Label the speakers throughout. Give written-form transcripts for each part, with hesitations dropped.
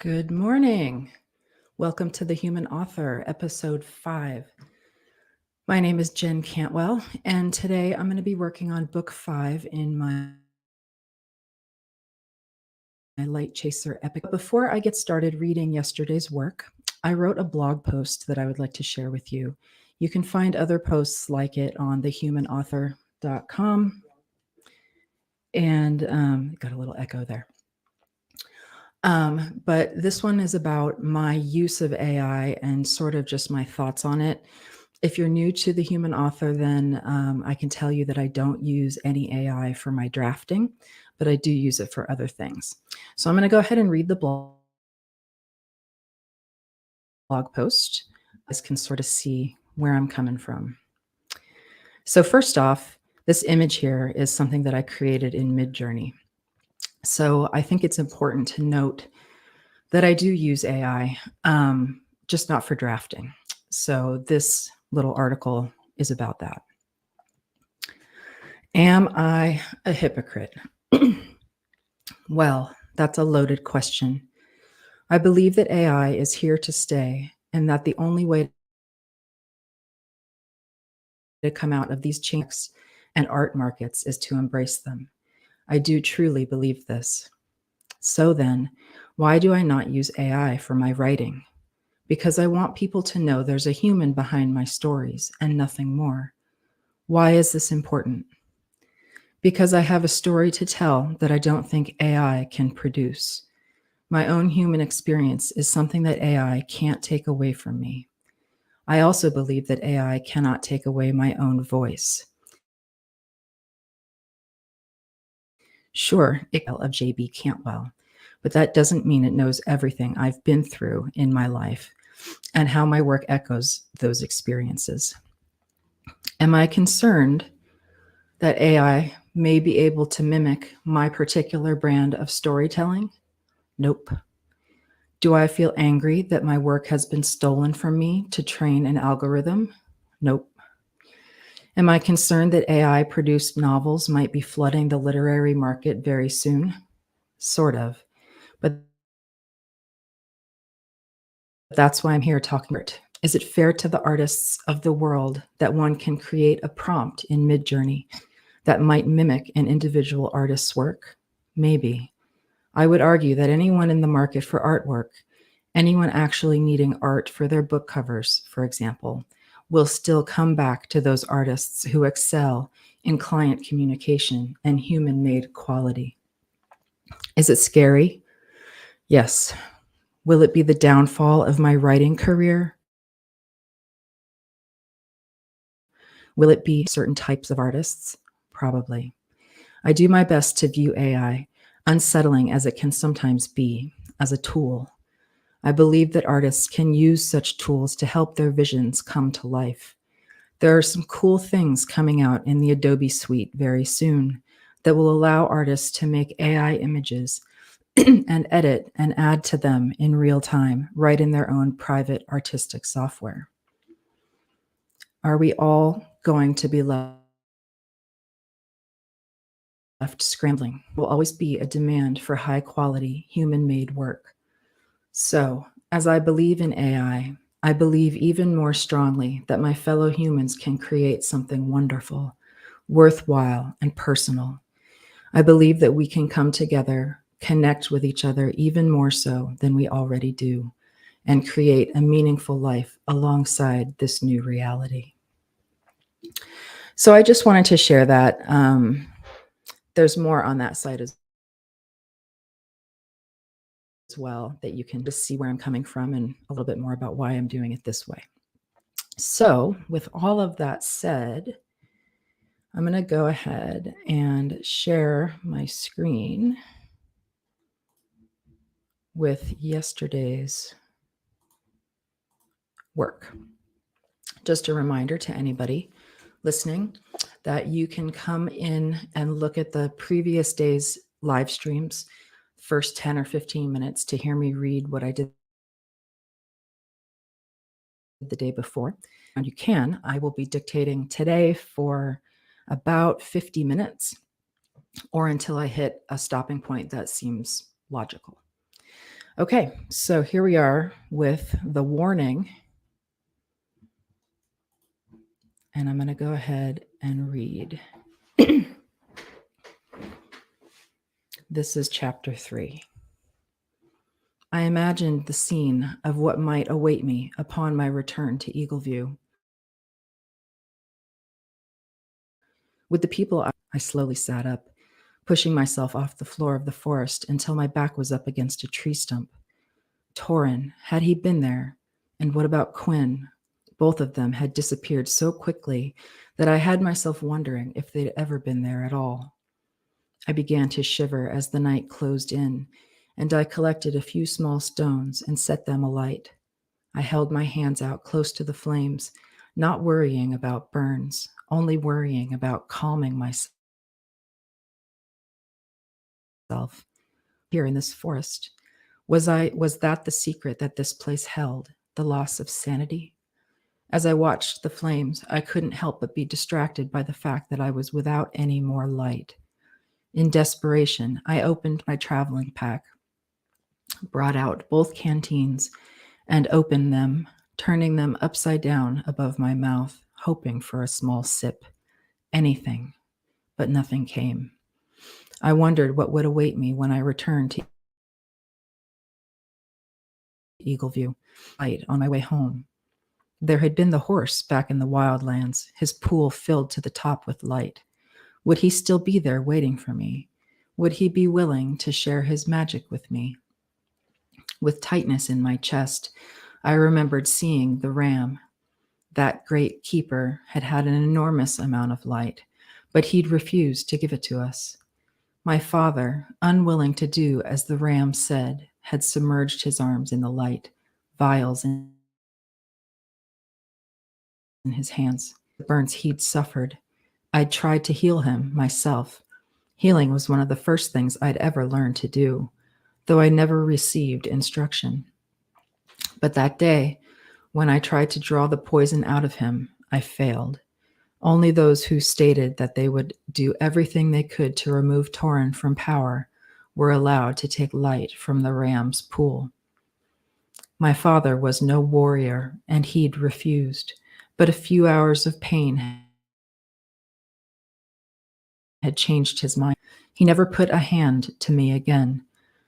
Speaker 1: Good morning. Welcome to The Human Author, Episode 5. My name is Jen Cantwell, and today I'm going to be working on Book 5 in my Light Chaser epic. Before I get started reading yesterday's work, I wrote a blog post that I would like to share with you. You can find other posts like it on thehumanauthor.com. And got a little echo there. But this one is about my use of AI and sort of just my thoughts on it. If you're new to The Human Author, then I can tell you that I don't use any AI for my drafting, but I do use it for other things. So I'm going to go ahead and read the blog post. You guys can sort of see where I'm coming from. So first off, this image here is something that I created in Midjourney. So I think it's important to note that I do use AI, just not for drafting. So this little article is about that. Am I a hypocrite? Well, that's a loaded question. I believe that AI is here to stay and that the only way to come out of these chinks and art markets is to embrace them. I do truly believe this. So then, why do I not use AI for my writing? Because I want people to know there's a human behind my stories and nothing more. Why is this important? Because I have a story to tell that I don't think AI can produce. My own human experience is something that AI can't take away from me. I also believe that AI cannot take away my own voice. Sure, it of J.B. Cantwell, but that doesn't mean it knows everything I've been through in my life and how my work echoes those experiences. Am I concerned that AI may be able to mimic my particular brand of storytelling? Nope. Do I feel angry that my work has been stolen from me to train an algorithm? Nope. Am I concerned that AI-produced novels might be flooding the literary market very soon? Sort of. But that's why I'm here talking about it. Is it fair to the artists of the world that one can create a prompt in Midjourney that might mimic an individual artist's work? Maybe. I would argue that anyone in the market for artwork, anyone actually needing art for their book covers, for example, will still come back to those artists who excel in client communication and human-made quality. Is it scary? Yes. Will it be the downfall of my writing career? Will it be certain types of artists? Probably. I do my best to view AI, unsettling as it can sometimes be, as a tool. I believe that artists can use such tools to help their visions come to life. There are some cool things coming out in the Adobe Suite very soon that will allow artists to make AI images and edit and add to them in real time, right in their own private artistic software. Are we all going to be left scrambling? Will always be a demand for high quality human-made work. So, as I believe in AI, I believe even more strongly that my fellow humans can create something wonderful, worthwhile, and personal. I believe that we can come together, connect with each other even more so than we already do, and create a meaningful life alongside this new reality. So I just wanted to share that. There's more on that site as well that you can just see where I'm coming from and a little bit more about why I'm doing it this way. So with all of that said, I'm going to go ahead and share my screen with yesterday's work. Just a reminder to anybody listening that you can come in and look at the previous day's live streams, first 10 or 15 minutes to hear me read what I did the day before. And you can. I will be dictating today for about 50 minutes or until I hit a stopping point that seems logical. Okay, so here we are with the warning. And I'm going to go ahead and read. This is chapter 3. I imagined the scene of what might await me upon my return to Eagleview. With the people, I slowly sat up, pushing myself off the floor of the forest until my back was up against a tree stump. Torin, had he been there? And what about Quinn? Both of them had disappeared so quickly that I had myself wondering if they'd ever been there at all. I began to shiver as the night closed in, and I collected a few small stones and set them alight. I held my hands out close to the flames, not worrying about burns, only worrying about calming myself. Here in this forest, was that the secret that this place held, the loss of sanity? As I watched the flames, I couldn't help but be distracted by the fact that I was without any more light. In desperation, I opened my traveling pack, brought out both canteens, and opened them, turning them upside down above my mouth, hoping for a small sip. Anything, but nothing came. I wondered what would await me when I returned to Eagleview, light on my way home. There had been the horse back in the wildlands, his pool filled to the top with light. Would he still be there waiting for me? Would he be willing to share his magic with me? With tightness in my chest, I remembered seeing the ram. That great keeper had had an enormous amount of light, but he'd refused to give it to us. My father, unwilling to do as the ram said, had submerged his arms in the light, vials in his hands. The burns he'd suffered. I'd tried to heal him myself. Healing was one of the first things I'd ever learned to do, though I never received instruction. But that day, when I tried to draw the poison out of him, I failed. Only those who stated that they would do everything they could to remove Torin from power were allowed to take light from the ram's pool. My father was no warrior, and he'd refused, but a few hours of pain had changed his mind. He never put a hand to me again,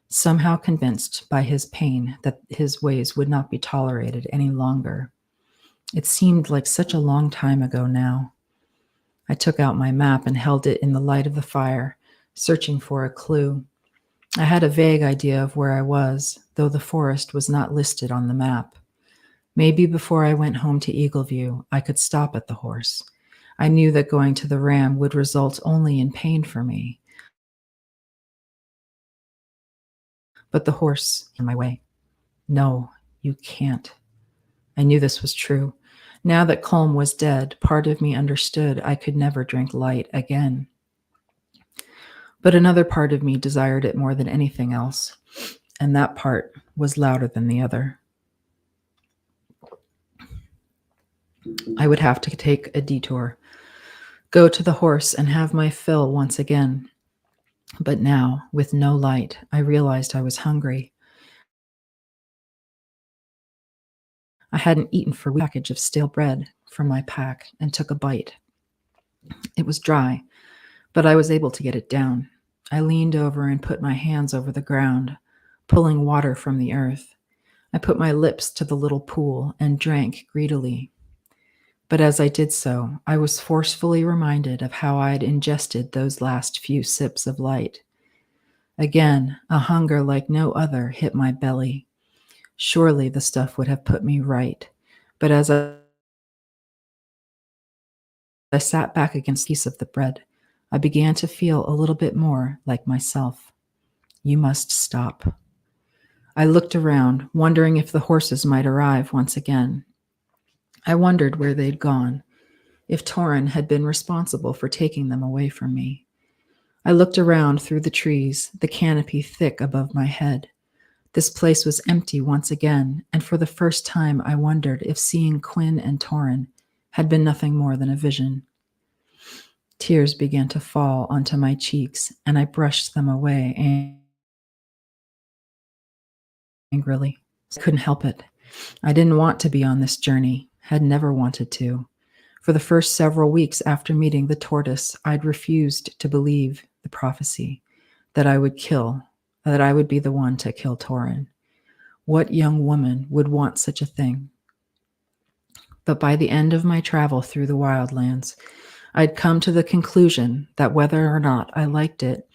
Speaker 1: somehow convinced by his pain that his ways would not be tolerated any longer. It seemed like such a long time ago now. I took out my map and held it in the light of the fire, searching for a clue. I had a vague idea of where I was, though the forest was not listed on the map. Maybe before I went home to Eagleview, I could stop at the horse. I knew that going to the ram would result only in pain for me. But the horse in my way. No, you can't. I knew this was true. Now that Colm was dead, part of me understood I could never drink light again. But another part of me desired it more than anything else, and that part was louder than the other. I would have to take a detour, go to the horse and have my fill once again. But now, with no light, I realized I was hungry. I hadn't eaten for a package of stale bread from my pack and took a bite. It was dry, but I was able to get it down. I leaned over and put my hands over the ground, pulling water from the earth. I put my lips to the little pool and drank greedily. But as I did so, I was forcefully reminded of how I had ingested those last few sips of light. Again, a hunger like no other hit my belly. Surely the stuff would have put me right. But as I sat back against a piece of the bread, I began to feel a little bit more like myself. You must stop. I looked around, wondering if the horses might arrive once again. I wondered where they'd gone, if Torin had been responsible for taking them away from me. I looked around through the trees, the canopy thick above my head. This place was empty once again, and for the first time I wondered if seeing Quinn and Torin had been nothing more than a vision. Tears began to fall onto my cheeks, and I brushed them away angrily. I couldn't help it. I didn't want to be on this journey, had never wanted to. For the first several weeks after meeting the tortoise, I'd refused to believe the prophecy that I would be the one to kill Torin. What young woman would want such a thing? But by the end of my travel through the wildlands, I'd come to the conclusion that whether or not I liked it,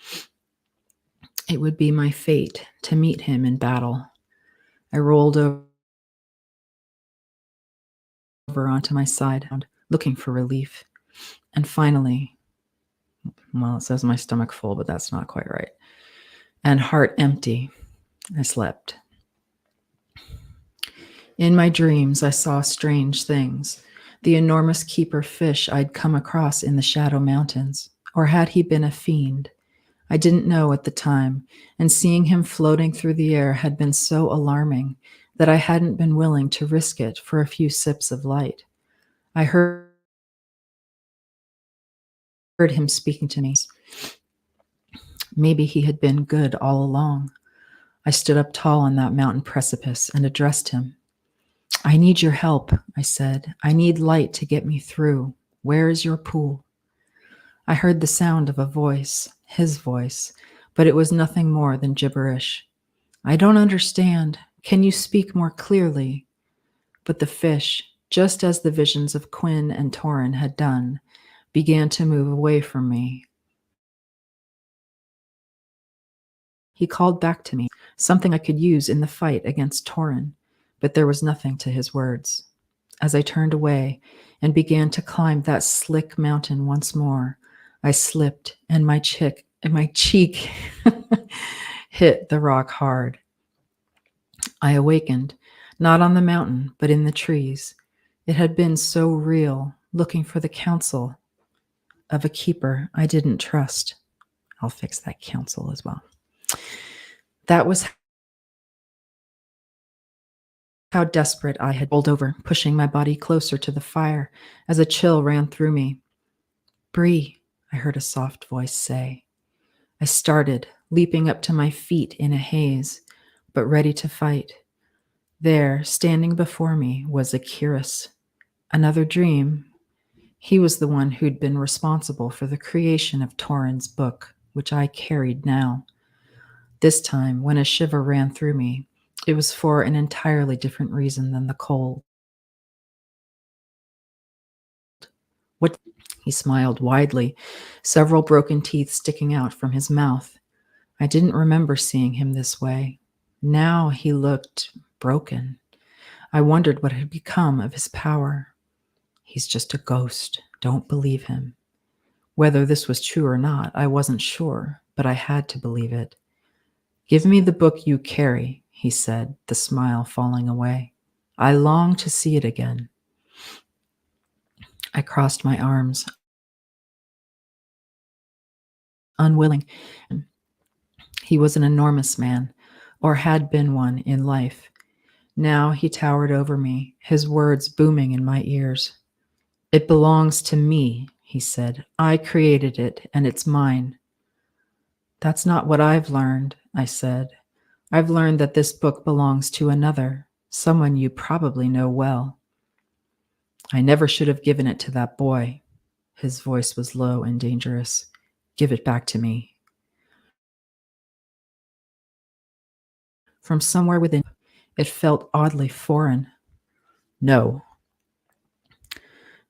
Speaker 1: it would be my fate to meet him in battle. I rolled over onto my side, looking for relief. And finally, well, it says my stomach full, but that's not quite right, and heart empty, I slept. In my dreams, I saw strange things. The enormous keeper fish I'd come across in the Shadow Mountains. Or had he been a fiend? I didn't know at the time, and seeing him floating through the air had been so alarming that I hadn't been willing to risk it for a few sips of light. I heard him speaking to me. Maybe he had been good all along. I stood up tall on that mountain precipice and addressed him. I need your help, I said. I need light to get me through. Where is your pool? I heard the sound of a voice, his voice, but it was nothing more than gibberish. I don't understand. Can you speak more clearly? But the fish, just as the visions of Quinn and Torin had done, began to move away from me. He called back to me, something I could use in the fight against Torin, but there was nothing to his words. As I turned away and began to climb that slick mountain once more, I slipped and my cheek hit the rock hard. I awakened, not on the mountain, but in the trees. It had been so real, looking for the counsel of a keeper I didn't trust. I'll fix that counsel as well. That was how desperate I had rolled over, pushing my body closer to the fire as a chill ran through me. Bree, I heard a soft voice say. I started, leaping up to my feet in a haze, but ready to fight. There, standing before me, was Akiris. Another dream. He was the one who'd been responsible for the creation of Torin's book, which I carried now. This time, when a shiver ran through me, it was for an entirely different reason than the cold. What? He smiled widely, several broken teeth sticking out from his mouth. I didn't remember seeing him this way. Now he looked broken. I wondered what had become of his power. He's just a ghost. Don't believe him. Whether this was true or not, I wasn't sure, but I had to believe it. Give me the book you carry, he said, the smile falling away. I long to see it again. I crossed my arms, unwilling. He was an enormous man, or had been one in life. Now he towered over me, his words booming in my ears. It belongs to me, he said. I created it, and it's mine. That's not what I've learned, I said. I've learned that this book belongs to another, someone you probably know well. I never should have given it to that boy. His voice was low and dangerous. Give it back to me. From somewhere within, it felt oddly foreign. No.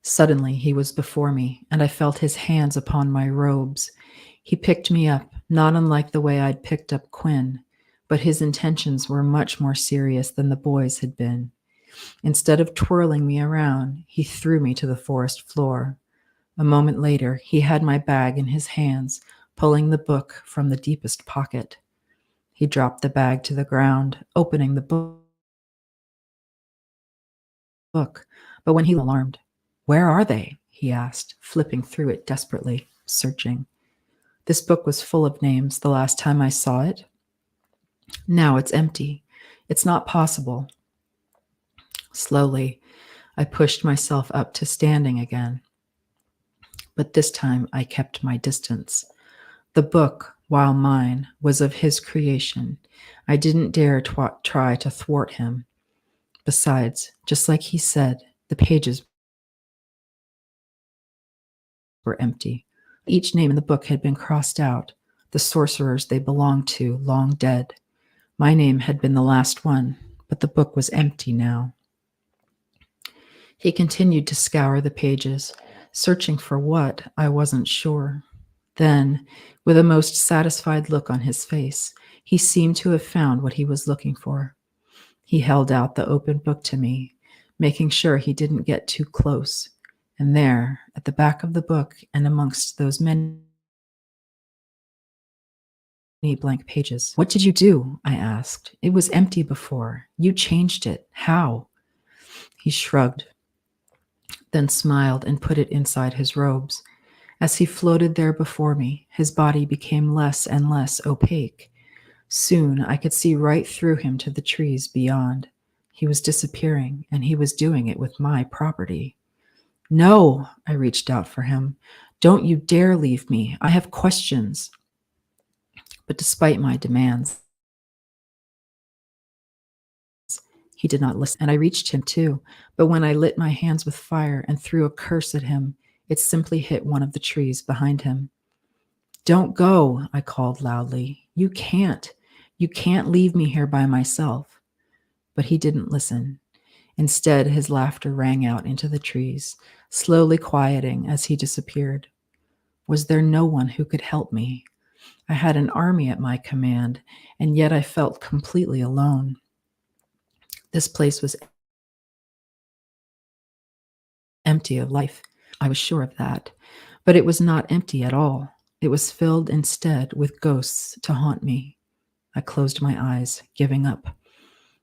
Speaker 1: Suddenly, he was before me, and I felt his hands upon my robes. He picked me up, not unlike the way I'd picked up Quinn, but his intentions were much more serious than the boy's had been. Instead of twirling me around, he threw me to the forest floor. A moment later, he had my bag in his hands, pulling the book from the deepest pocket. He dropped the bag to the ground, opening the book. But when he was alarmed, "Where are they?" he asked, flipping through it desperately, searching. This book was full of names the last time I saw it. Now it's empty. It's not possible. Slowly, I pushed myself up to standing again. But this time I kept my distance. The book while mine was of his creation. I didn't dare try to thwart him. Besides, just like he said, the pages were empty. Each name in the book had been crossed out, the sorcerers they belonged to long dead. My name had been the last one, but the book was empty now. He continued to scour the pages, searching for what, I wasn't sure. Then, with a most satisfied look on his face, he seemed to have found what he was looking for. He held out the open book to me, making sure he didn't get too close. And there, at the back of the book and amongst those many blank pages, "What did you do?" I asked. "It was empty before. You changed it. How?" He shrugged, then smiled and put it inside his robes. As he floated there before me, his body became less and less opaque. Soon I could see right through him to the trees beyond. He was disappearing, and he was doing it with my property. "No," I reached out for him. "Don't you dare leave me. I have questions." But despite my demands, he did not listen, and I reached him too. But when I lit my hands with fire and threw a curse at him, it simply hit one of the trees behind him. "Don't go," I called loudly. You can't leave me here by myself." But he didn't listen. Instead, his laughter rang out into the trees, slowly quieting as he disappeared. Was there no one who could help me? I had an army at my command, and yet I felt completely alone. This place was empty of life. I was sure of that. But it was not empty at all. It was filled instead with ghosts to haunt me. I closed my eyes, giving up.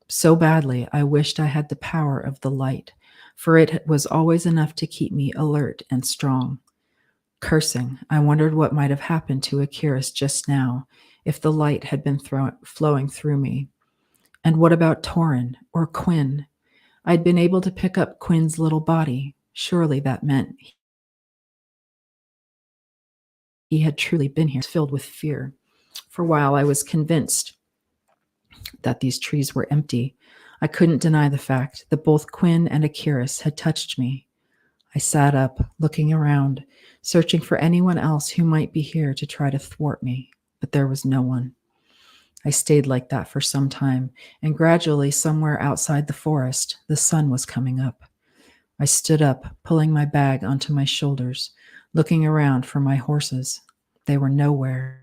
Speaker 1: So badly, I wished I had the power of the light, for it was always enough to keep me alert and strong. Cursing, I wondered what might have happened to Akiris just now if the light had been flowing through me. And what about Torin or Quinn? I'd been able to pick up Quinn's little body. Surely that meant he had truly been here, filled with fear. For a while, I was convinced that these trees were empty. I couldn't deny the fact that both Quinn and Akiris had touched me. I sat up, looking around, searching for anyone else who might be here to try to thwart me, but there was no one. I stayed like that for some time, and gradually, somewhere outside the forest, the sun was coming up. I stood up, pulling my bag onto my shoulders, looking around for my horses. They were nowhere.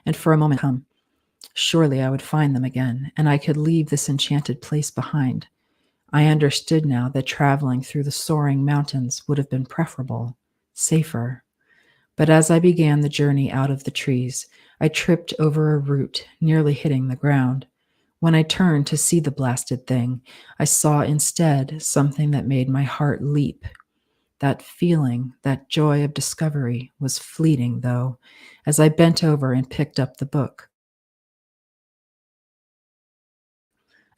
Speaker 1: And for a moment, surely I would find them again, and I could leave this enchanted place behind. I understood now that traveling through the soaring mountains would have been preferable, safer. But as I began the journey out of the trees, I tripped over a root, nearly hitting the ground. When I turned to see the blasted thing, I saw instead something that made my heart leap. That feeling, that joy of discovery, was fleeting, though, as I bent over and picked up the book.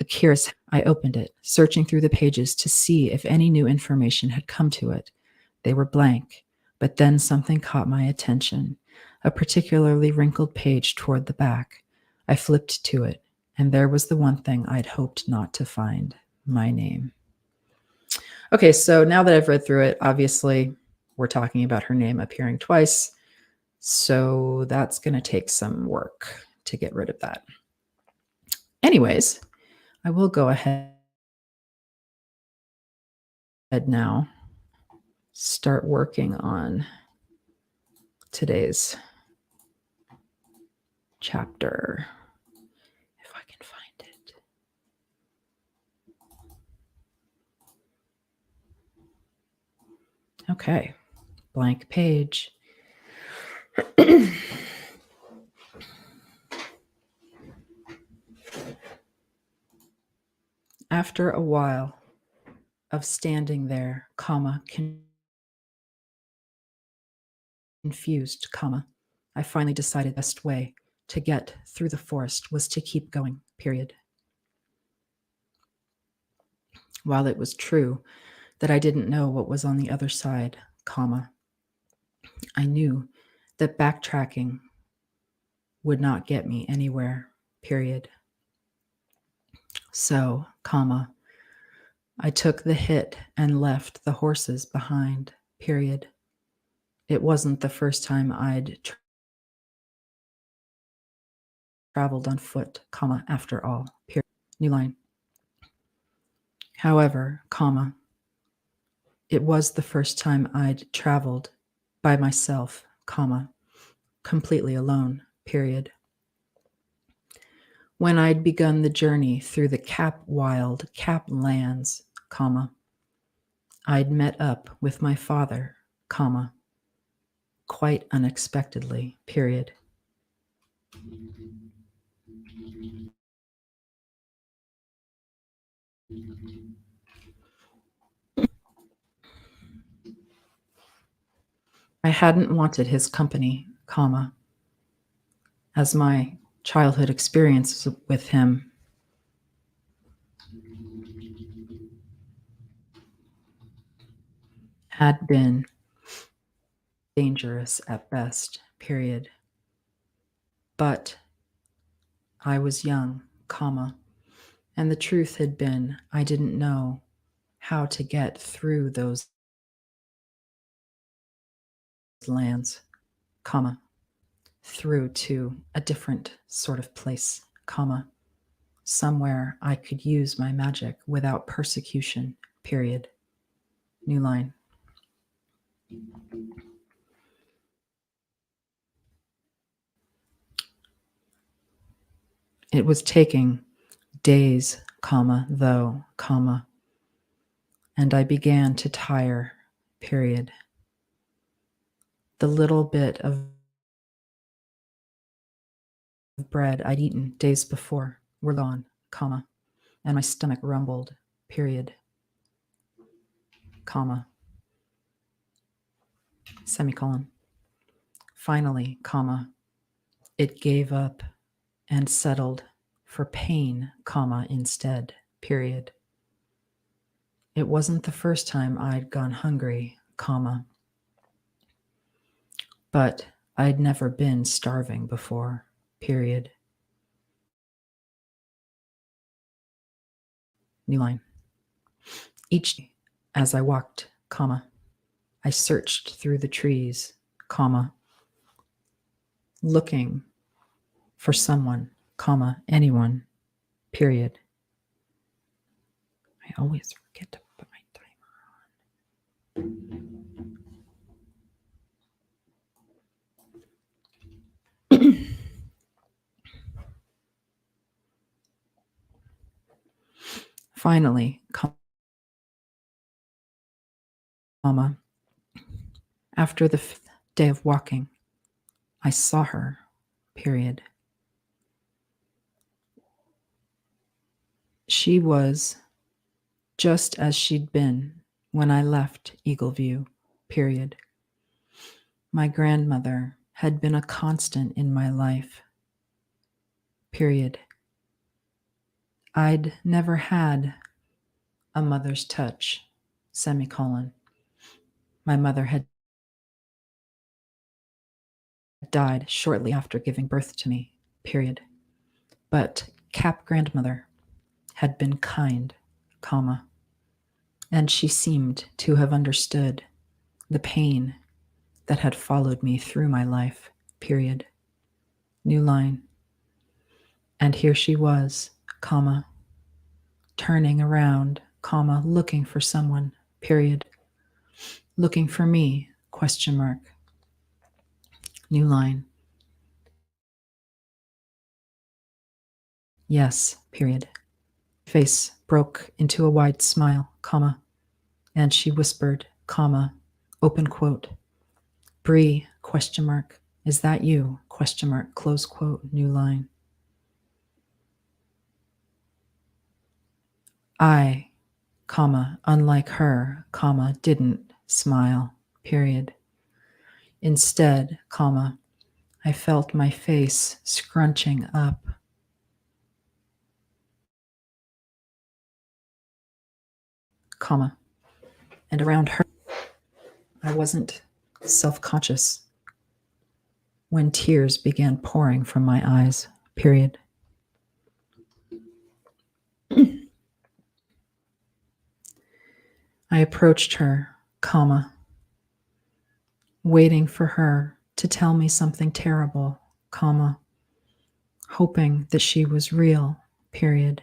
Speaker 1: Akiris, I opened it, searching through the pages to see if any new information had come to it. They were blank, but then something caught my attention, a particularly wrinkled page toward the back. I flipped to it, and there was the one thing I'd hoped not to find: my name. Okay, so now that I've read through it, obviously we're talking about her name appearing twice, so that's going to take some work to get rid of that. Anyways, I will go ahead now, start working on today's chapter, if I can find it. Okay, blank page. After a while of standing there, confused, I finally decided the best way to get through the forest was to keep going, period. While it was true that I didn't know what was on the other side, I knew that backtracking would not get me anywhere, period. So, comma, I took the hit and left the horses behind, period. It wasn't the first time I'd traveled on foot, comma, after all, period. New line. However, comma, it was the first time I'd traveled by myself, comma, completely alone, period. When I'd begun the journey through the wild Cap lands, comma, I'd met up with my father, comma, quite unexpectedly, period. I hadn't wanted his company, comma, as my childhood experience with him had been dangerous at best, period. But I was young, comma, and the truth had been I didn't know how to get through those lands, comma, through to a different sort of place, comma, somewhere I could use my magic without persecution, period. New line. It was taking days, comma, though, comma, and I began to tire, period. The little bit of bread I'd eaten days before were gone, comma, and my stomach rumbled, period, comma, semicolon. Finally, comma, it gave up and settled for pain, comma, instead, period. It wasn't the first time I'd gone hungry, comma, but I'd never been starving before, period. New line. Each day as I walked, comma, I searched through the trees, comma, looking for someone, comma, anyone, period. I always forget to put my timer on. Finally, comma, after the 5th day of walking, I saw her, period. She was just as she'd been when I left Eagle View, period. My grandmother had been a constant in my life, period. I'd never had a mother's touch, semicolon. My mother had died shortly after giving birth to me, period. But Cap grandmother had been kind, comma, and she seemed to have understood the pain that had followed me through my life, period. New line. And here she was, comma, turning around, comma, looking for someone, period. Looking for me, question mark. New line. Yes, period. Face broke into a wide smile, comma, and she whispered, comma, open quote, Bree, question mark, is that you, question mark, close quote, new line. I, comma, unlike her, comma, didn't smile, period. Instead, comma, I felt my face scrunching up. Comma, and around her, I wasn't self-conscious. when tears began pouring from my eyes, period. I approached her, comma, waiting for her to tell me something terrible, comma, hoping that she was real, period.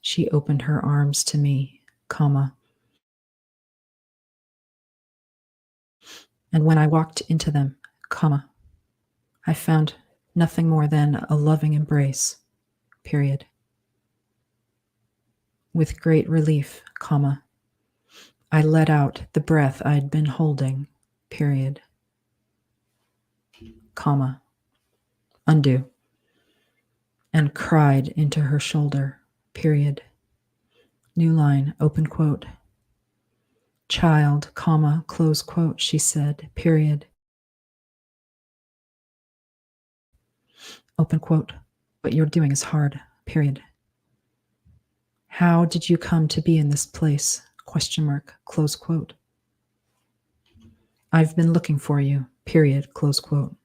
Speaker 1: She opened her arms to me, comma, and when I walked into them, comma, I found nothing more than a loving embrace, period. With great relief, comma, I let out the breath I'd been holding, period, comma, undo, and cried into her shoulder, period. New line, open quote. Child, comma, close quote, she said, period. Open quote. What you're doing is hard, period. How did you come to be in this place? Question mark, close quote. I've been looking for you, period, close quote.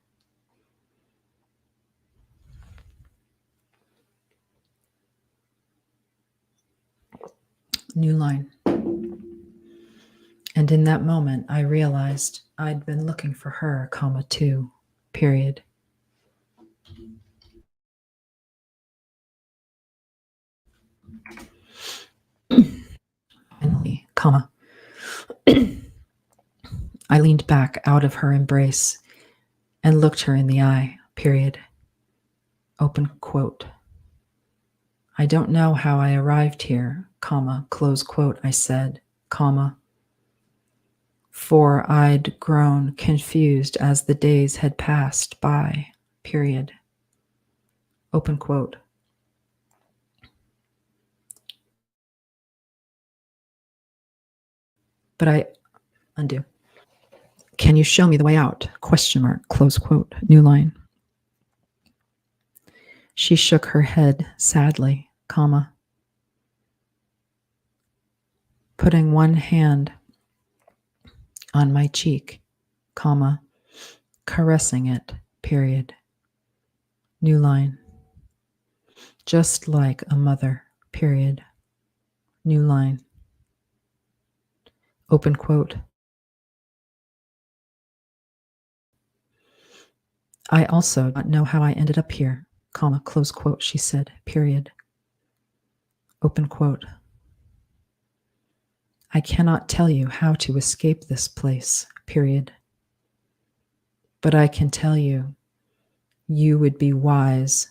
Speaker 1: New line. And in that moment, I realized I'd been looking for her, comma, too, period. Finally, comma. I leaned back out of her embrace and looked her in the eye, period. Open quote. I don't know how I arrived here, comma, close quote, I said, comma, for I'd grown confused as the days had passed by, period. Open quote. But I undo. Can you show me the way out? Question mark, close quote, new line. She shook her head sadly, comma, putting one hand on my cheek, comma, caressing it, period. New line. Just like a mother, period. New line. Open quote. I also don't know how I ended up here, comma, close quote, she said, period. Open quote. I cannot tell you how to escape this place, period. But I can tell you, you would be wise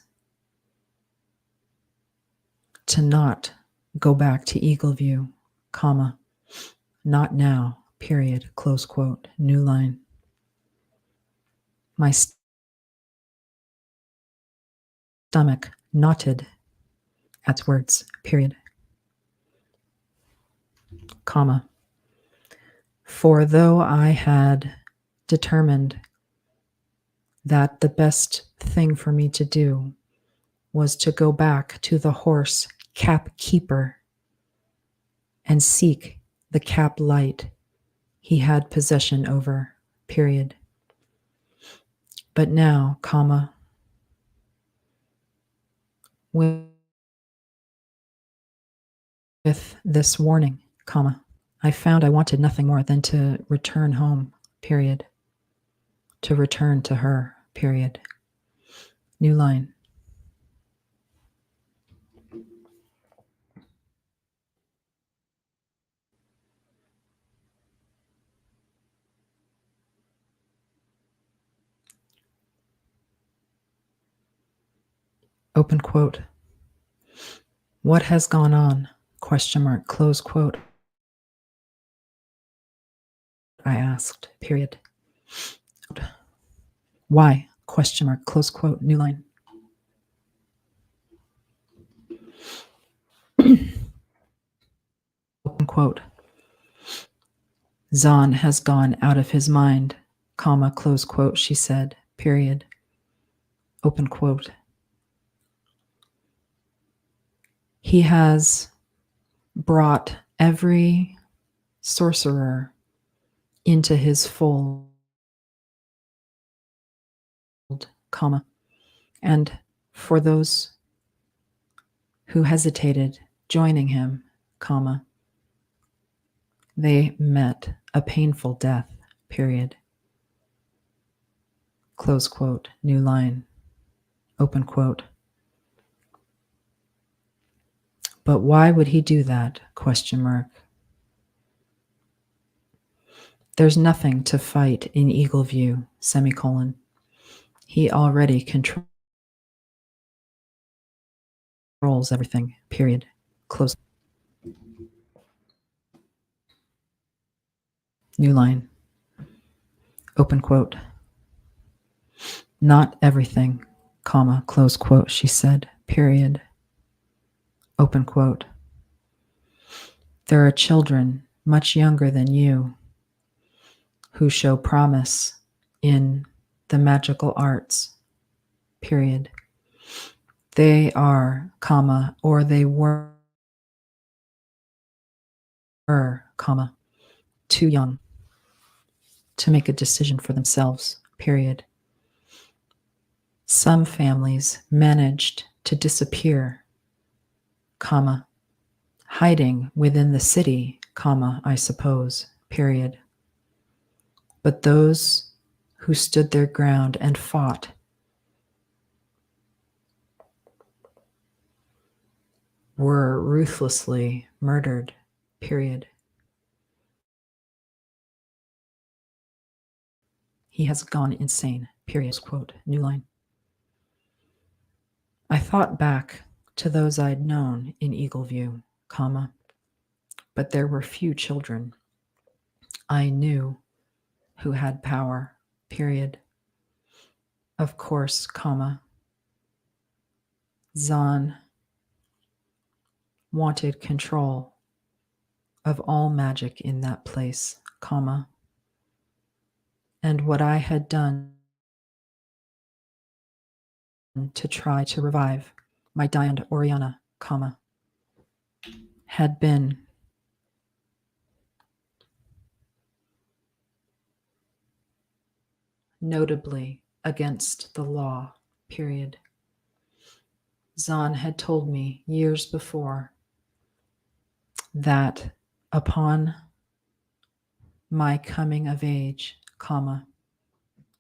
Speaker 1: to not go back to Eagleview, comma, not now, period, close quote, new line. My stomach knotted at words, period, comma. For though I had determined that the best thing for me to do was to go back to the horse cap keeper and seek the cap light he had possession over, period. But now, comma, with this warning, comma, I found I wanted nothing more than to return home, period. To return to her, period. New line. Open quote. What has gone on? Question mark, close quote. I asked, period. Why? Question mark, close quote, new line. Open quote. Zahn has gone out of his mind, comma, close quote, she said, period. Open quote. He has brought every sorcerer into his fold comma, and for those who hesitated joining him, comma, they met a painful death, period. Close quote, new line, open quote. But why would he do that? Question mark. There's nothing to fight in Eagle View, semicolon. He already controls everything, period. Close. New line. Open quote. Not everything, comma, close quote, she said, period. Open quote. There are children much younger than you who show promise in the magical arts, period. They are, comma, or they were, comma, too young to make a decision for themselves, period. Some families managed to disappear, comma, hiding within the city, comma, I suppose, period. But those who stood their ground and fought were ruthlessly murdered, period. He has gone insane, period. Quote, new line. I thought back to those I'd known in Eagle View, comma, but there were few children I knew who had power, period. Of course, comma, Zahn wanted control of all magic in that place, comma, and what I had done to try to revive my dying Oriana, comma, had been notably against the law, period. Zahn had told me years before that upon my coming of age, comma,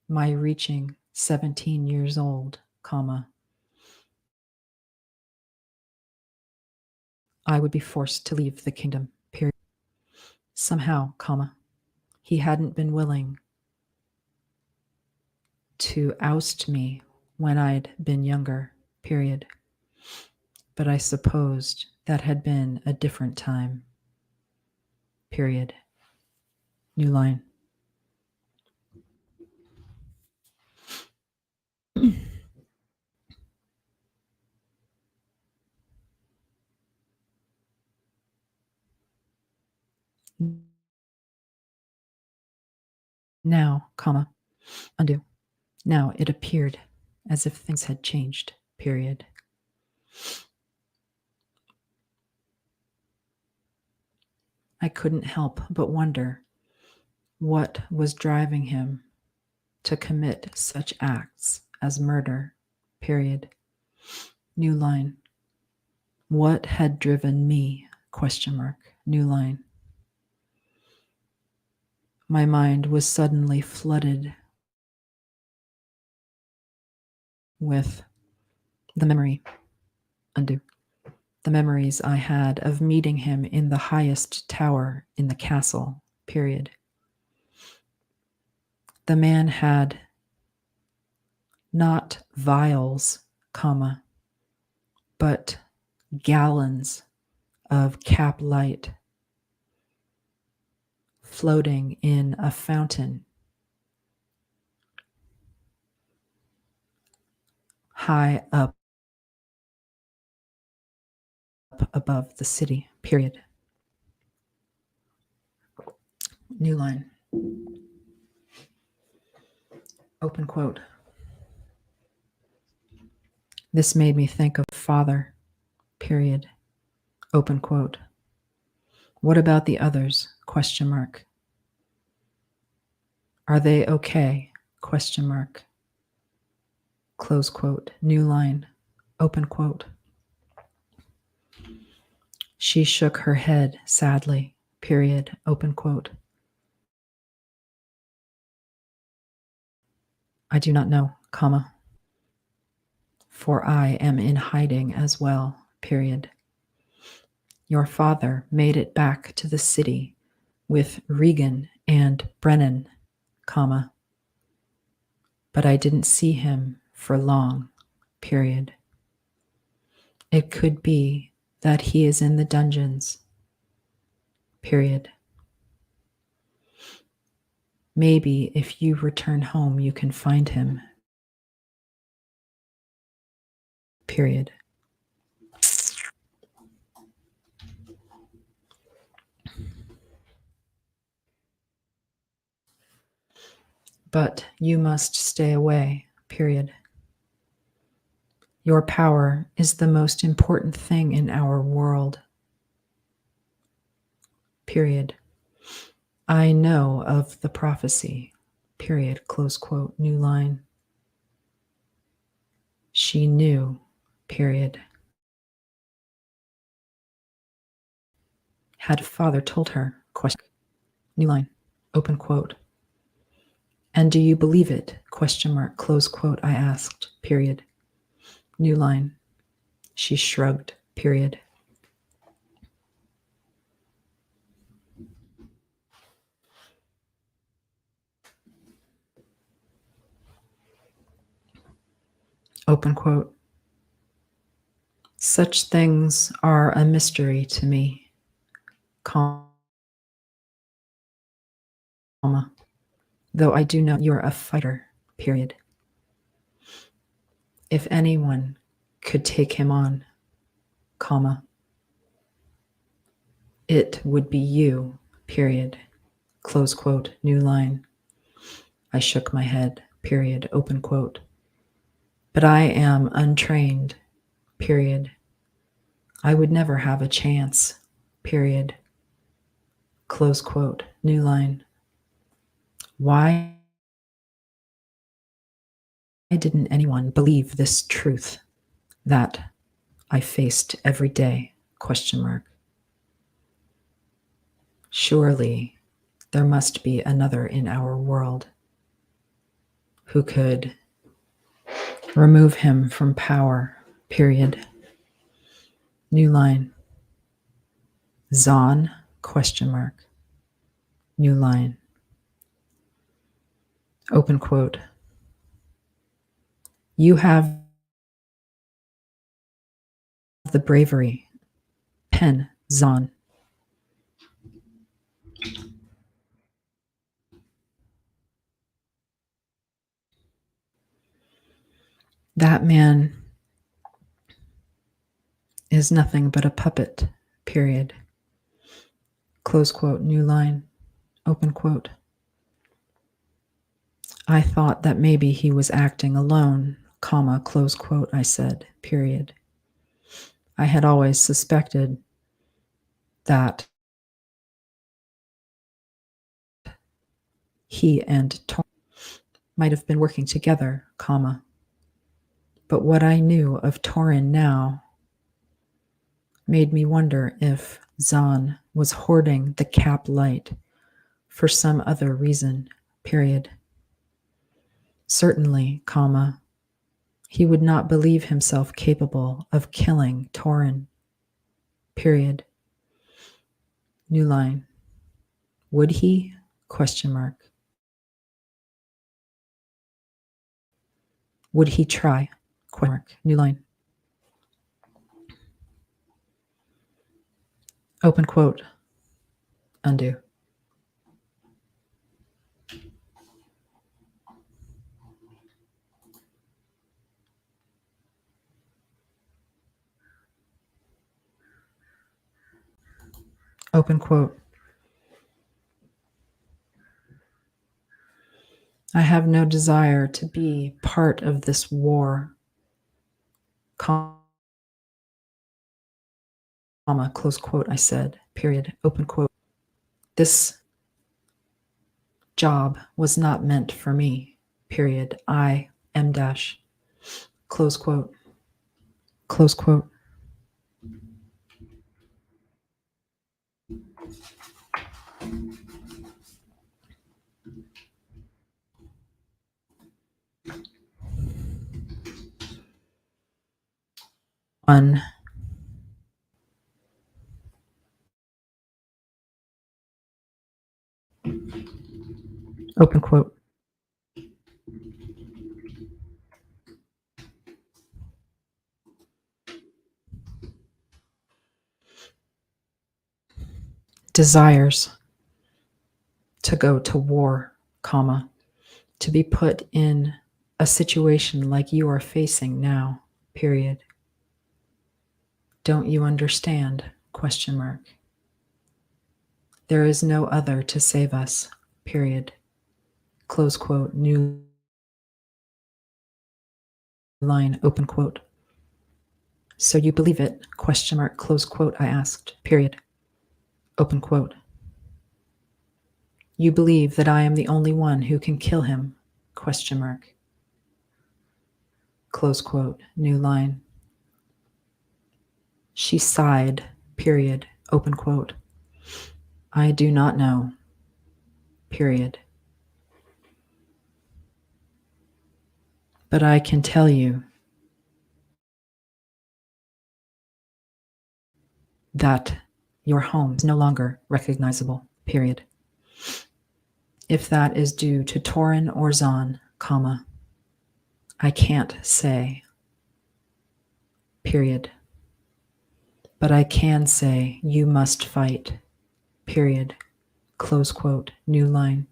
Speaker 1: my reaching 17 years old, comma, I would be forced to leave the kingdom, period. Somehow, comma, he hadn't been willing to oust me when I'd been younger, period. But I supposed that had been a different time, period. New line. Now, comma, undo. Now it appeared as if things had changed, period. I couldn't help but wonder what was driving him to commit such acts as murder, period. New line. What had driven me, question mark, new line. My mind was suddenly flooded with the memory, undo, the memories I had of meeting him in the highest tower in the castle, period. The man had not vials, comma, but gallons of cap light floating in a fountain high up above the city, period. New line. Open quote. This made me think of father, period. Open quote. What about the others? Question mark. Are they okay? Question mark. close quote, new line, open quote. She shook her head sadly, period, open quote. I do not know, comma, for I am in hiding as well, period. Your father made it back to the city with Regan and Brennan, comma, but I didn't see him for long, period. It could be that he is in the dungeons, period. Maybe if you return home, you can find him, period. But you must stay away, period. Your power is the most important thing in our world, period. I know of the prophecy, period, close quote, new line. She knew, period. Had father told her, question, new line, open quote. And do you believe it, question mark, close quote, I asked, period. New line. She shrugged, period. Open quote. Such things are a mystery to me, comma, though I do know you're a fighter, period. If anyone could take him on, comma, it would be you, period, close quote, new line. I shook my head, period, open quote. But I am untrained, period. I would never have a chance, period, close quote, new line. Why didn't anyone believe this truth that I faced every day, question mark. Surely there must be another in our world who could remove him from power, period. New line. Zahn, question mark. New line. Open quote. You have the bravery. Pen, Zahn. That man is nothing but a puppet, period. Close quote, new line, open quote. I thought that maybe he was acting alone, comma, close quote, I said, period. I had always suspected that he and Torin might have been working together, comma. But what I knew of Torin now made me wonder if Zahn was hoarding the cap light for some other reason, period. Certainly, comma, he would not believe himself capable of killing Torin, period. New line. Would he? Question mark. Would he try? Question mark. New line. Open quote. Undo. Open quote. I have no desire to be part of this war, comma, close quote, I said, period, open quote. This job was not meant for me, period, I, M dash, Close quote. Close quote. One. Open quote. Desires to go to war, comma, to be put in a situation like you are facing now, period. Don't you understand? Question mark. There is no other to save us, period. Close quote. New line, open quote. So you believe it? Question mark. Close quote. I asked, period. Open quote. You believe that I am the only one who can kill him? Question mark. Close quote. New line. She sighed, period. Open quote. I do not know, period. But I can tell you that your home is no longer recognizable, period. If that is due to Torin or Zahn, comma, I can't say, period. But I can say you must fight, period. Close quote. New line.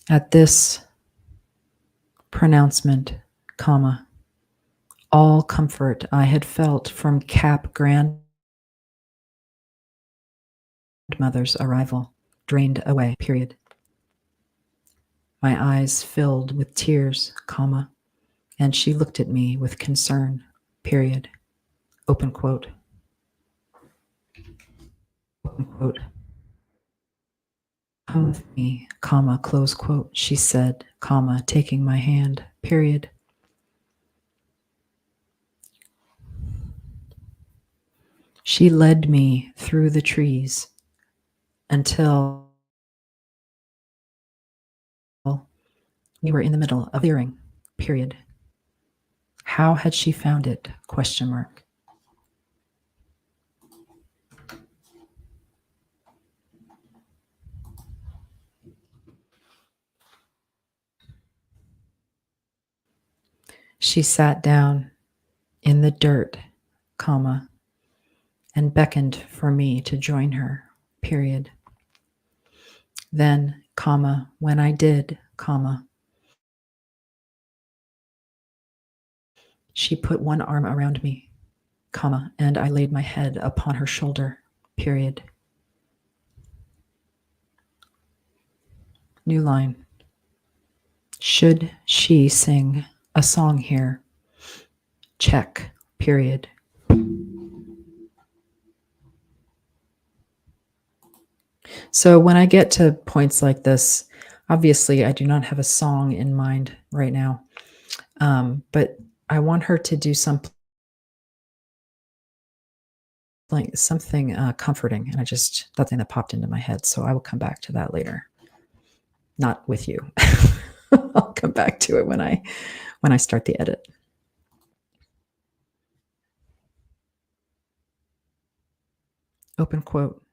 Speaker 1: At this pronouncement, comma, all comfort I had felt from Cap grandmother's arrival drained away, period. My eyes filled with tears, comma, and she looked at me with concern, period. Open quote. Open quote. Come with me, comma, close quote, she said, comma, taking my hand, period. She led me through the trees until we were in the middle of a clearing, period. How had she found it? Question mark. She sat down in the dirt, comma, and beckoned for me to join her, period. Then, comma, when I did, comma, she put one arm around me, comma, and I laid my head upon her shoulder, period. New line. Should she sing a song here? Check, period. So when I get to points like this, obviously I do not have a song in mind right now, but I want her to do something comforting, and that's the thing that popped into my head. So I will come back to that later. Not with you. I'll come back to it when I start the edit. Open quote.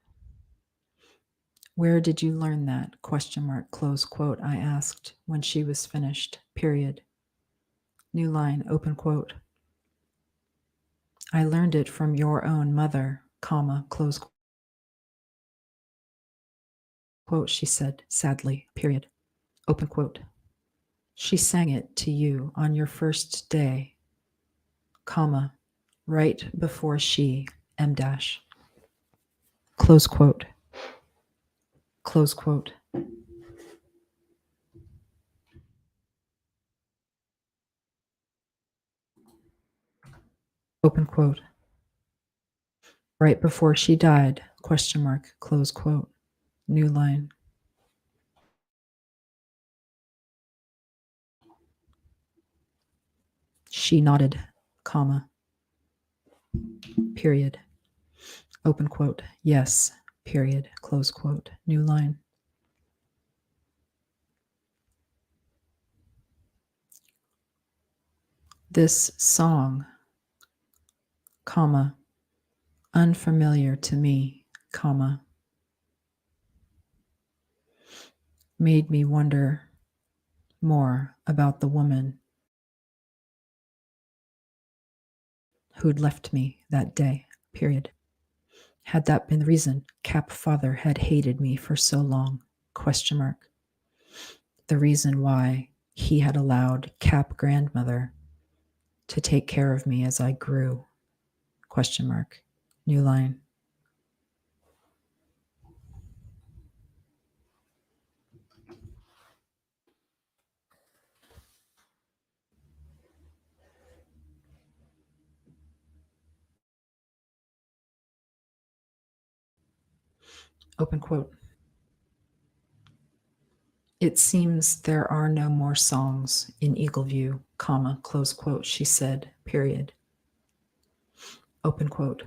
Speaker 1: Where did you learn that? Question mark, close quote, I asked when she was finished, period. New line, open quote. I learned it from your own mother, comma, close quote, she said sadly, period. Open quote. She sang it to you on your first day, comma, right before she, M dash. Close quote. Close quote. Open quote. Right before she died, question mark, close quote. New line. She nodded, comma, period. Open quote. Yes, period. Close quote. New line. This song, comma, unfamiliar to me, comma, made me wonder more about the woman who'd left me that day, period. Had that been the reason Cap father had hated me for so long? Question mark. The reason why he had allowed Cap grandmother to take care of me as I grew? Question mark. New line. Open quote. It seems there are no more songs in Eagleview, comma, close quote, she said, period. Open quote.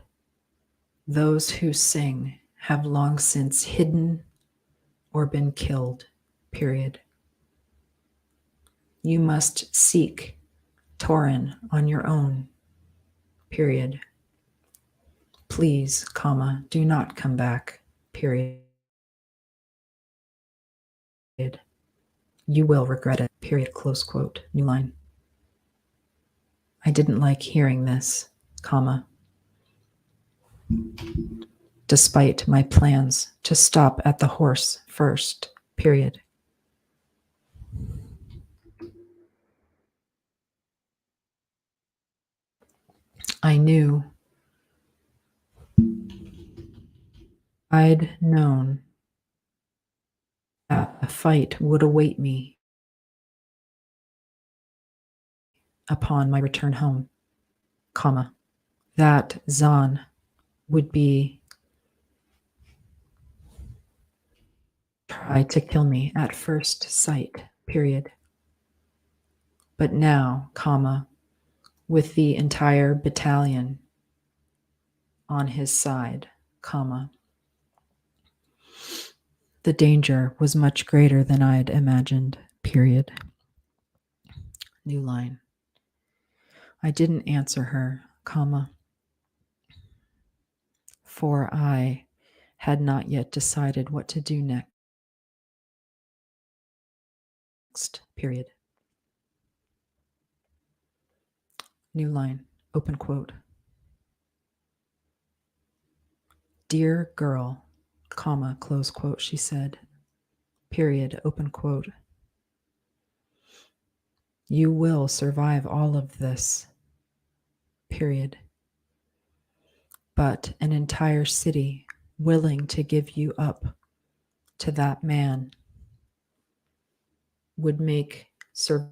Speaker 1: Those who sing have long since hidden or been killed, period. You must seek Torin on your own, period. Please, comma, do not come back, period. You will regret it, period, close quote, new line. I didn't like hearing this, comma, despite my plans to stop at the horse first, period. I knew I'd known that a fight would await me upon my return home, comma, that Zahn would be try to kill me at first sight, period. But now, comma, with the entire battalion on his side, comma, the danger was much greater than I'd imagined, period. New line. I didn't answer her, comma, for I had not yet decided what to do next, period. New line, open quote. Dear girl, comma, close quote, she said, period, open quote. You will survive all of this, period. But an entire city willing to give you up to that man would make survival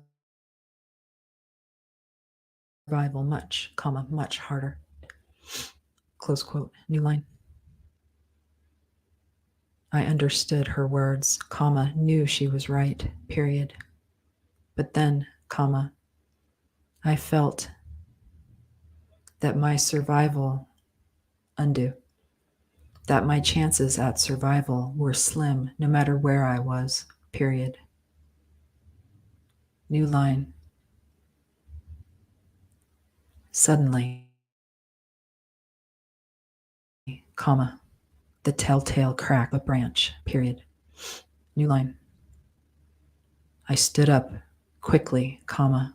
Speaker 1: much, comma, much harder. Close quote, new line. I understood her words, comma, knew she was right, period. But then, comma, I felt that my survival undo, that my chances at survival were slim no matter where I was, period. New line. Suddenly, comma, the telltale crack of a branch, period. New line. I stood up quickly, comma,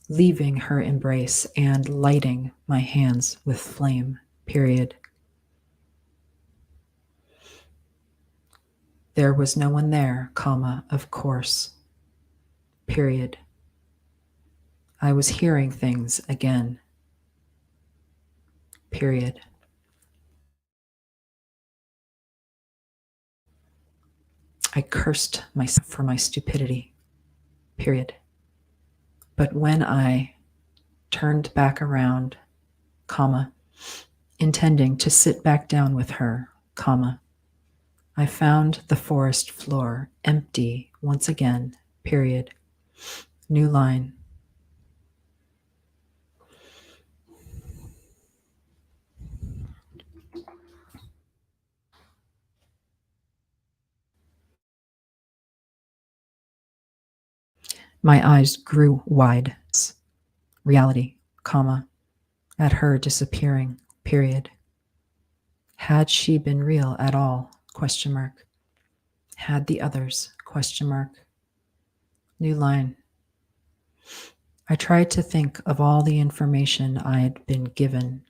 Speaker 1: leaving her embrace and lighting my hands with flame, period. There was no one there, comma, of course, period. I was hearing things again, period. I cursed myself for my stupidity, period. But when I turned back around, comma, intending to sit back down with her, comma, I found the forest floor empty once again, period. New line. My eyes grew wide. Reality, comma, at her disappearing, period. Had she been real at all? Question mark. Had the others? Question mark. New line. I tried to think of all the information I had been given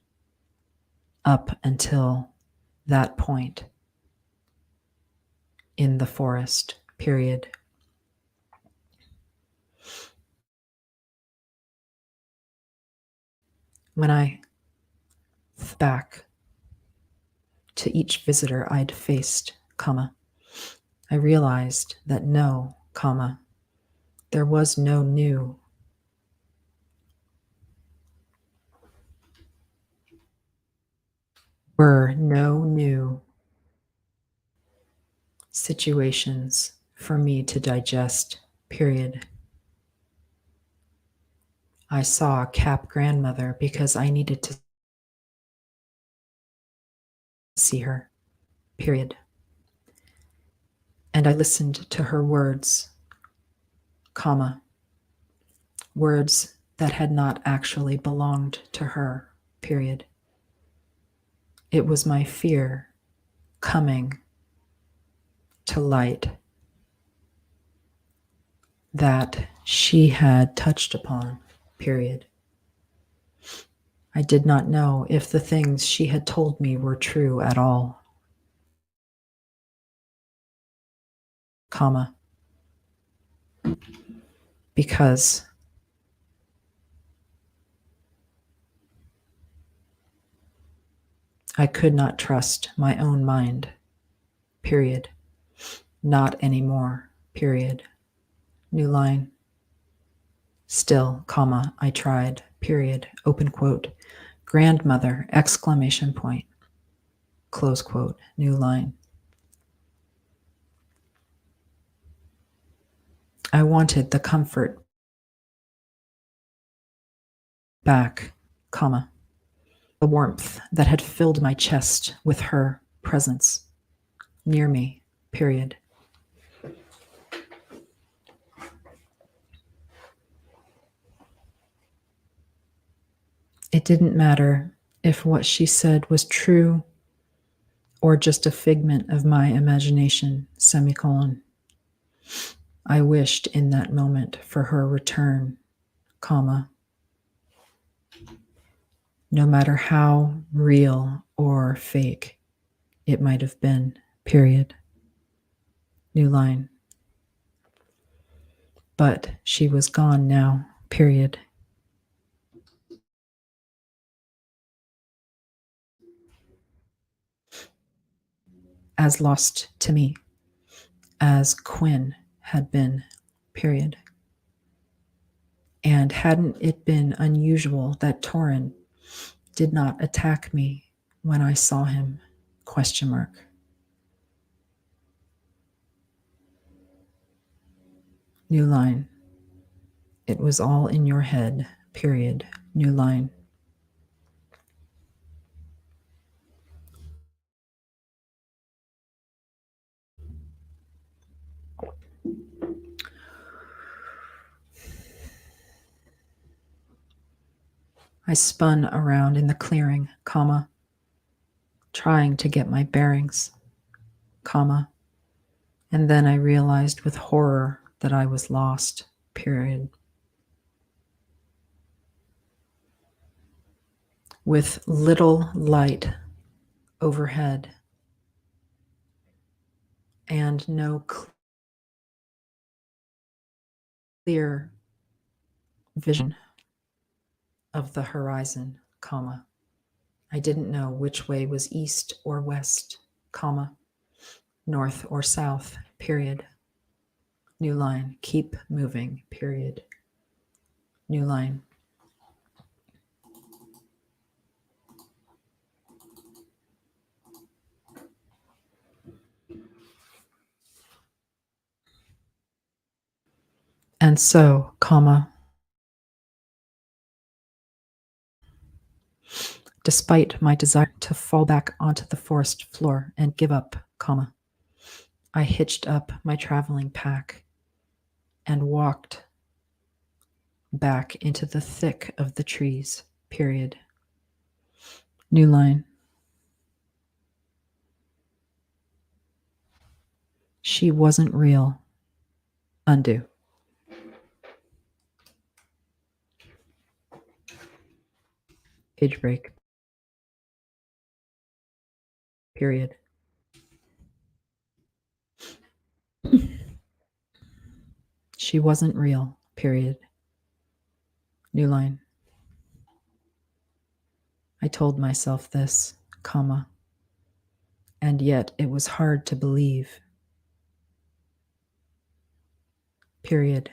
Speaker 1: up until that point in the forest, period. When I thought back to each visitor I'd faced, comma, I realized that no, comma, there was no new. Were no new situations for me to digest, period. I saw Cap grandmother because I needed to see her, period. And I listened to her words, comma, words that had not actually belonged to her, period. It was my fear coming to light that she had touched upon, period. I did not know if the things she had told me were true at all, comma, because I could not trust my own mind, period. Not anymore, period. New line. Still, comma, I tried, period, open quote, grandmother, exclamation point, close quote, new line. I wanted the comfort back, comma, the warmth that had filled my chest with her presence near me, period. It didn't matter if what she said was true or just a figment of my imagination, semicolon. I wished in that moment for her return, comma, no matter how real or fake it might have been, period. New line. But she was gone now, period. As lost to me as Quinn had been, period. And hadn't it been unusual that Torin did not attack me when I saw him, question mark. New line. It was all in your head, period. New line. I spun around in the clearing, comma, trying to get my bearings, comma, and then I realized with horror that I was lost, period. With little light overhead and no clear vision of the horizon, comma. I didn't know which way was east or west, comma, north or south, period. New line, keep moving, period. New line. And so, comma, despite my desire to fall back onto the forest floor and give up, comma, I hitched up my traveling pack and walked back into the thick of the trees, period. New line. She wasn't real. Undo. Page break. Period. She wasn't real. Period. New line. I told myself this, comma, and yet it was hard to believe. Period.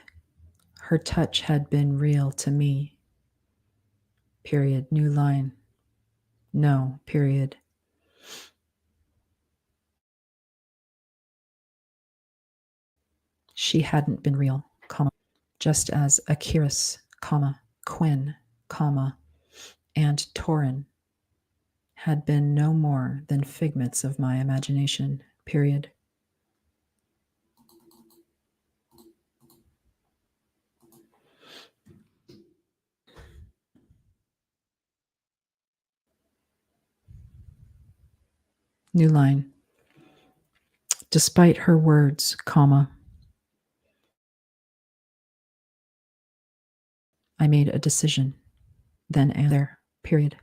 Speaker 1: Her touch had been real to me. Period. New line. No. Period. She hadn't been real, comma, just as Akiris, comma, Quinn, comma, and Torin had been no more than figments of my imagination, period. New line. Despite her words, comma, I made a decision, then and there, period.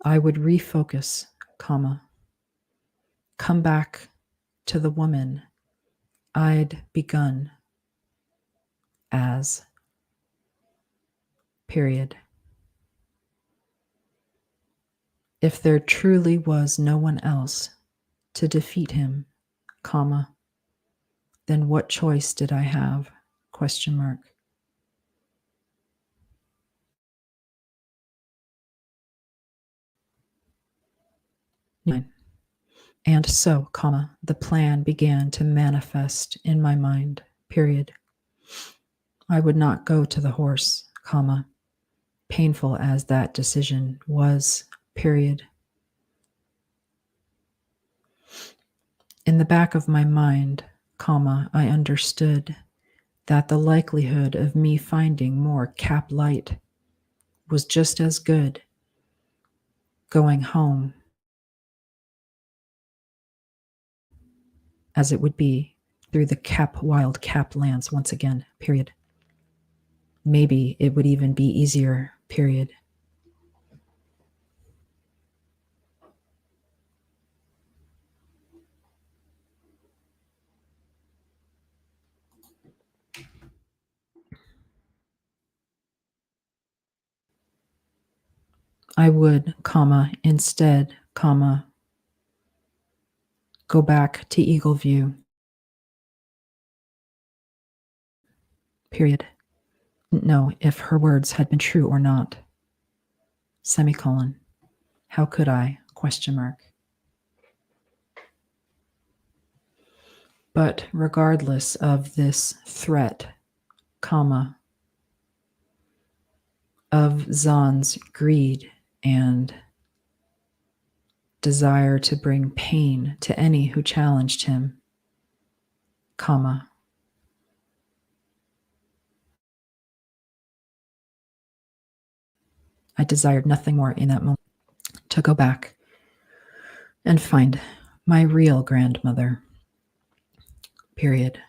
Speaker 1: I would refocus, comma, come back to the woman I'd begun as, period. If there truly was no one else to defeat him, comma, then what choice did I have? Question mark. And so, comma, the plan began to manifest in my mind, period. I would not go to the horse, comma, painful as that decision was, period. In the back of my mind, comma, I understood that the likelihood of me finding more cap light was just as good going home as it would be through the wild cap lands once again, period. Maybe it would even be easier, period. I would, comma, instead, comma, go back to Eagle View, period. Didn't know if her words had been true or not. Semicolon. How could I? Question mark. But regardless of this threat, comma, of Zahn's greed and desire to bring pain to any who challenged him, comma, I desired nothing more in that moment to go back and find my real grandmother, period.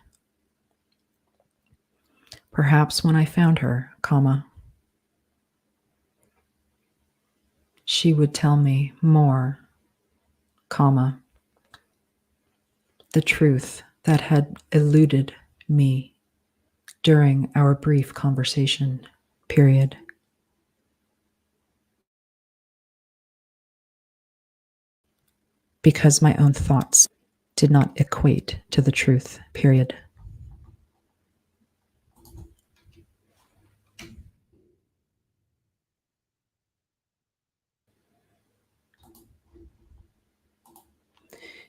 Speaker 1: Perhaps when I found her, comma, she would tell me more, comma, the truth that had eluded me during our brief conversation, period. Because my own thoughts did not equate to the truth, period.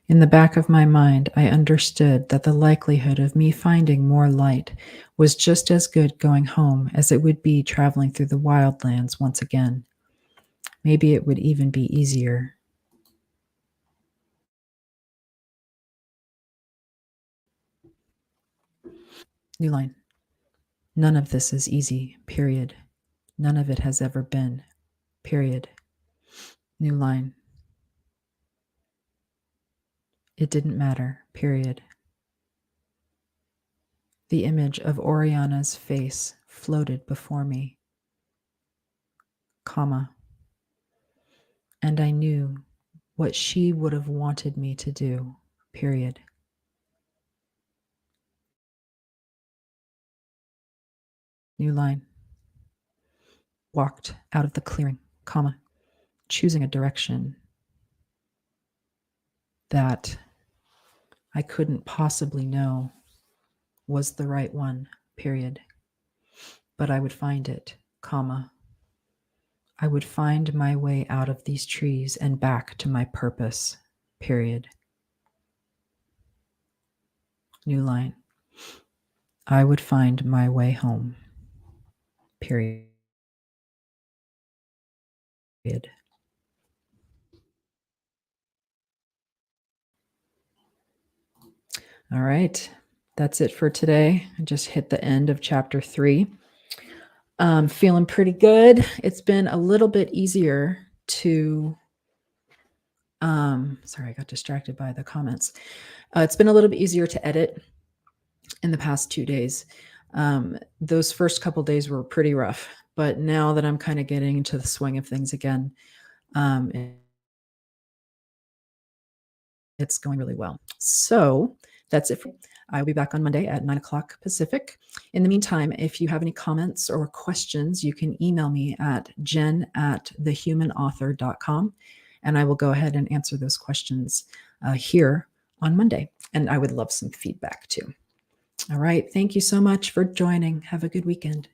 Speaker 1: In the back of my mind, I understood that the likelihood of me finding more light was just as good going home as it would be traveling through the wildlands once again. Maybe it would even be easier. New line. None of this is easy, period. None of it has ever been, period. New line. It didn't matter, period. The image of Oriana's face floated before me, comma, and I knew what she would have wanted me to do, period. New line. Walked out of the clearing, comma, choosing a direction that I couldn't possibly know was the right one, period. But I would find it, comma. I would find my way out of these trees and back to my purpose, period. New line. I would find my way home, period. All right. That's it for today. I just hit the end of chapter 3. Feeling pretty good. It's been a little bit easier to, sorry, I got distracted by the comments. It's been a little bit easier to edit in the past 2 days. Those first couple days were pretty rough, but now that I'm kind of getting into the swing of things again, it's going really well. So that's it. I'll be back on Monday at 9 o'clock Pacific. In the meantime, if you have any comments or questions, you can email me at jen@thehumanauthor.com, and I will go ahead and answer those questions here on Monday. And I would love some feedback too. All right. Thank you so much for joining. Have a good weekend.